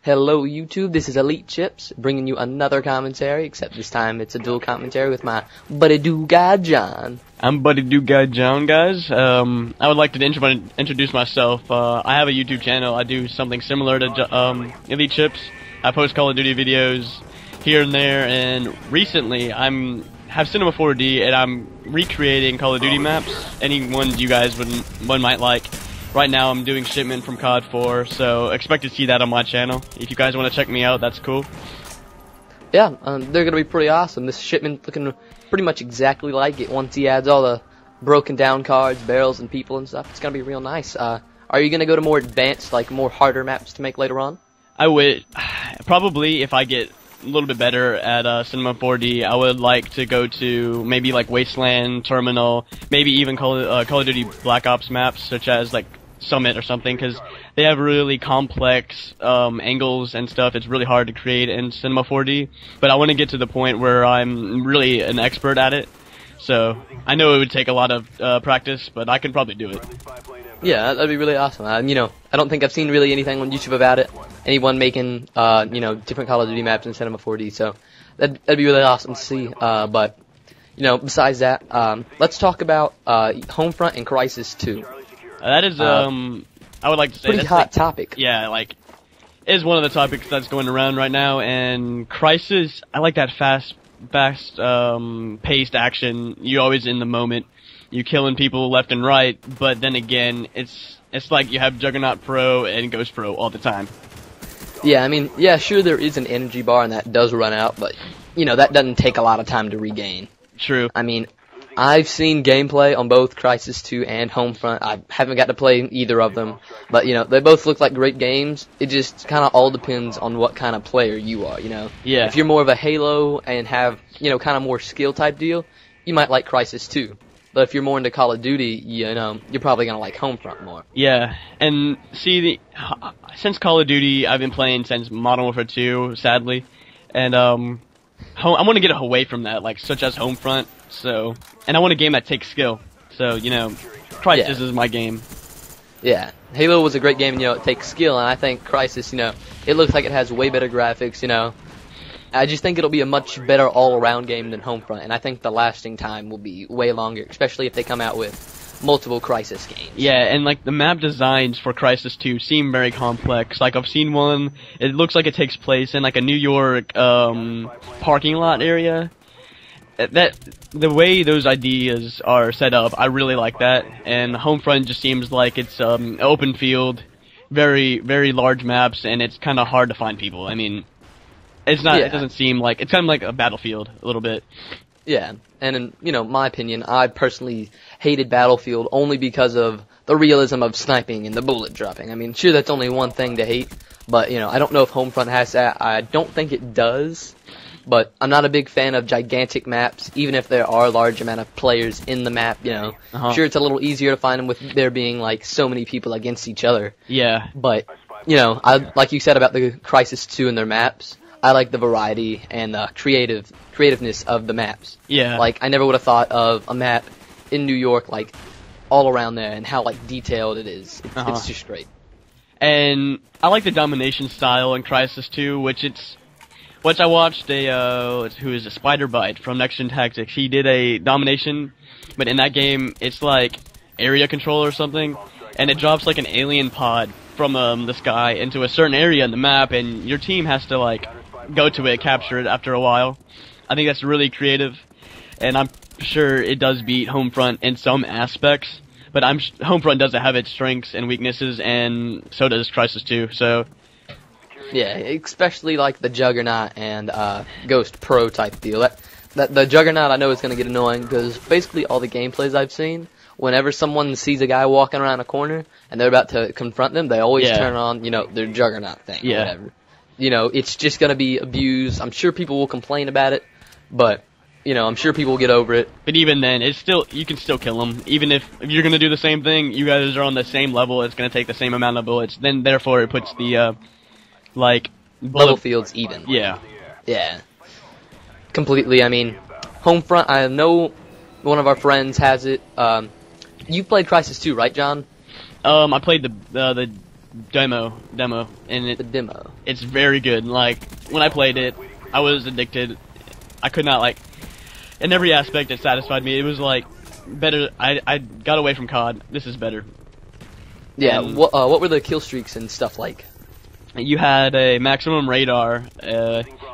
Hello YouTube, this is Elite Chips, bringing you another commentary, except this time it's a dual commentary with my buddy dude guy, John. I'm buddy dude guy, John, guys. I would like to introduce myself. I have a YouTube channel. I do something similar to Elite Chips. I post Call of Duty videos here and there, and recently have Cinema 4D, and I'm recreating Call of Duty maps. Any ones you guys might like. Right now I'm doing shipment from COD 4, so expect to see that on my channel. If you guys want to check me out, that's cool. Yeah, they're going to be pretty awesome. This shipment looking pretty much exactly like it once he adds all the broken down cards, barrels, and people and stuff. It's going to be real nice. Are you going to go to more advanced, like more harder maps to make later on? I would, probably if I get a little bit better at Cinema 4D, I would like to go to maybe like Wasteland, Terminal, maybe even Call of Duty Black Ops maps, such as like Summit or something, because they have really complex angles and stuff. It's really hard to create in Cinema 4D, but I want to get to the point where I'm really an expert at it. So I know it would take a lot of practice, but I can probably do it. Yeah, that'd be really awesome. I don't think I've seen really anything on YouTube about it. Anyone making different Call of Duty maps in Cinema 4D, so that'd be really awesome to see. But besides that, let's talk about Homefront and Crysis 2. That is, I would like to say pretty hot topic. Yeah, like, it is one of the topics that's going around right now, and Crysis, I like that fast paced action. You're always in the moment. You're killing people left and right, but then again, it's like you have Juggernaut Pro and Ghost Pro all the time. Yeah, I mean, yeah, sure there is an energy bar and that does run out, but, that doesn't take a lot of time to regain. True. I mean, I've seen gameplay on both Crysis 2 and Homefront. I haven't got to play either of them, but, they both look like great games. It just kind of all depends on what kind of player you are, Yeah. If you're more of a Halo and have, kind of more skill type deal, you might like Crysis 2. But if you're more into Call of Duty, you're probably going to like Homefront more. Yeah, and see, since Call of Duty, I've been playing since Modern Warfare 2, sadly, and I want to get away from that, like, such as Homefront, and I want a game that takes skill, so, Crysis is my game. Yeah, Halo was a great game, it takes skill, and I think Crysis, it looks like it has way better graphics, I just think it'll be a much better all-around game than Homefront, and I think the lasting time will be way longer, especially if they come out with multiple Crysis games. Yeah, and like the map designs for Crysis 2 seem very complex. Like I've seen one, it looks like it takes place in like a New York parking lot area. The way those ideas are set up, I really like that. And Homefront just seems like it's open field, very very large maps, and it's kind of hard to find people. I mean, it's not. Yeah. It doesn't seem like it's kind of like a Battlefield a little bit. Yeah, and in my opinion, I personally hated Battlefield only because of the realism of sniping and the bullet dropping. I mean, sure, that's only one thing to hate, but I don't know if Homefront has that. I don't think it does, but I'm not a big fan of gigantic maps, even if there are a large amount of players in the map. Sure, it's a little easier to find them with there being like so many people against each other. Yeah, but I like you said about the Crysis 2 and their maps. I like the variety and the creativeness of the maps. Yeah. Like, I never would have thought of a map in New York, like, all around there and how, like, detailed it is. It's just great. And I like the domination style in Crysis 2, which I watched who is a Spider Bite from Next Gen Tactics. He did a domination, but in that game, it's like area control or something, and it drops like an alien pod from the sky into a certain area in the map, and your team has to, like, go to it, capture it after a while. I think that's really creative, and I'm sure it does beat Homefront in some aspects, but Homefront doesn't have its strengths and weaknesses, and so does Crysis 2, so... Yeah, especially like the Juggernaut and Ghost Pro type deal. The Juggernaut I know is going to get annoying, because basically all the gameplays I've seen, whenever someone sees a guy walking around a corner and they're about to confront them, they always turn on, their Juggernaut thing or whatever. It's just going to be abused. I'm sure people will complain about it, but, I'm sure people will get over it. But even then, you can still kill them. Even if you're going to do the same thing, you guys are on the same level, it's going to take the same amount of bullets. Then, therefore, it puts the, level fields even. Yeah. Yeah. Completely. I mean, Homefront, I know one of our friends has it. You played Crysis 2, right, John? I played the demo, and The demo. it's very good. Like, when I played it, I was addicted. I could not, like, in every aspect it satisfied me. It was like better. I got away from COD. This is better. Yeah. And What were the kill streaks and stuff like? you had a maximum radar,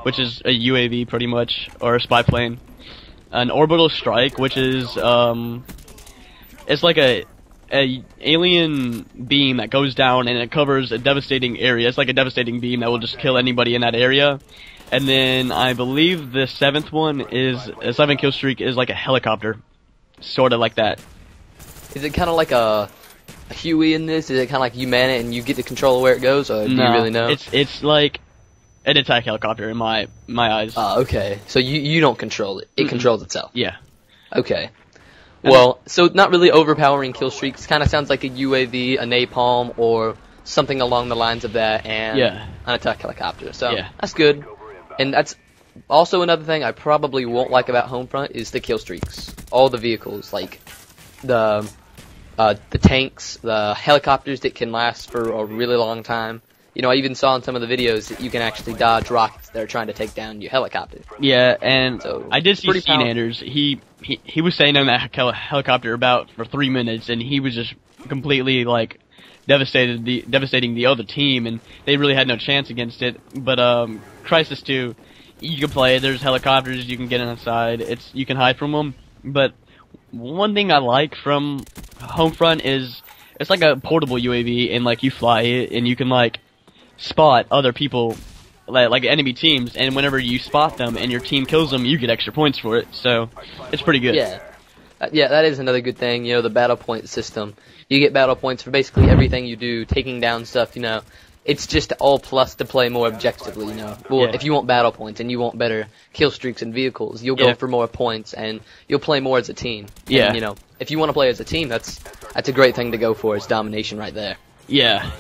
which is a UAV pretty much, or a spy plane. An orbital strike, which is it's like a alien beam that goes down and it covers a devastating area. It's like a devastating beam that will just kill anybody in that area. And then I believe the seventh kill streak is like a helicopter, sort of like that. Is it kind of like a Huey in this? Is it kind of like you man it and you get to control where it goes, or do you really know? It's like an attack helicopter in my eyes. Okay. So you don't control it. It controls itself. Yeah. Okay. Well, so not really overpowering kill streaks. Kind of sounds like a UAV, a napalm, or something along the lines of that, and an attack helicopter. So that's good. And that's also another thing I probably won't like about Homefront is the kill streaks. All the vehicles, like the tanks, the helicopters that can last for a really long time. You know, I even saw in some of the videos that you can actually dodge rockets that are trying to take down your helicopter. Yeah, and So, I did see pretty Sanders. He was staying on that helicopter about for 3 minutes, and he was just completely like devastating the other team, and they really had no chance against it. But Crysis 2, you can play. There's helicopters. You can get inside. You can hide from them. But one thing I like from Homefront is it's like a portable UAV, and like you fly it, and you can like spot other people, like enemy teams, and whenever you spot them and your team kills them, you get extra points for it. So it's pretty good. Yeah. Yeah, that is another good thing, you know, the battle point system. You get battle points for basically everything you do, taking down stuff, you know. It's just all plus to play more objectively, you know. Well, if you want battle points and you want better kill streaks and vehicles, you'll go for more points and you'll play more as a team. Yeah. And, you know, if you want to play as a team, that's a great thing to go for, is domination right there. Yeah.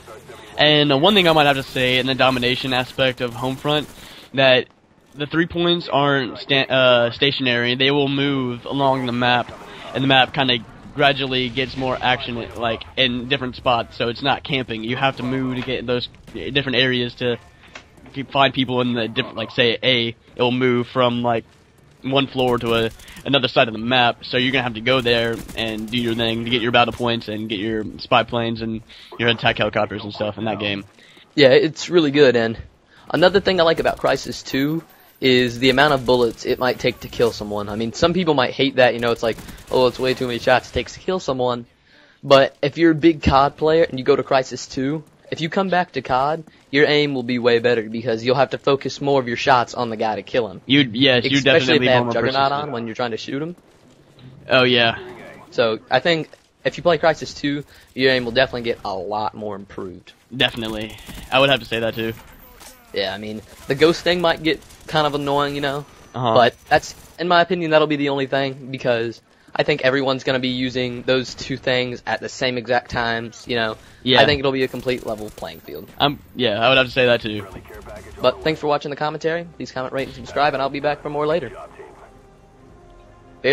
And one thing I might have to say in the domination aspect of Homefront, that the 3 points aren't stationary. They will move along the map, and the map kind of gradually gets more action, like in different spots. So it's not camping. You have to move to get in those different areas to find people in the different, like say A, it will move from like one floor to another side of the map. So you're gonna have to go there and do your thing to get your battle points and get your spy planes and your attack helicopters and stuff in that game. Yeah, it's really good. And another thing I like about Crysis 2 is the amount of bullets it might take to kill someone. I mean, some people might hate that, you know, it's like, oh, it's way too many shots it takes to kill someone. But if you're a big COD player and you go to Crysis 2, if you come back to COD, your aim will be way better because you'll have to focus more of your shots on the guy to kill him. You Especially definitely if they have more Juggernaut persistent on when you're trying to shoot him. Oh yeah. So I think if you play Crysis 2, your aim will definitely get a lot more improved. Definitely. I would have to say that too. Yeah, I mean, the ghost thing might get kind of annoying, you know, but that's, in my opinion, that'll be the only thing, because I think everyone's going to be using those two things at the same exact times, you know. Yeah. I think it'll be a complete level playing field. Yeah, I would have to say that too. But thanks for watching the commentary. Please comment, rate, and subscribe, and I'll be back for more later.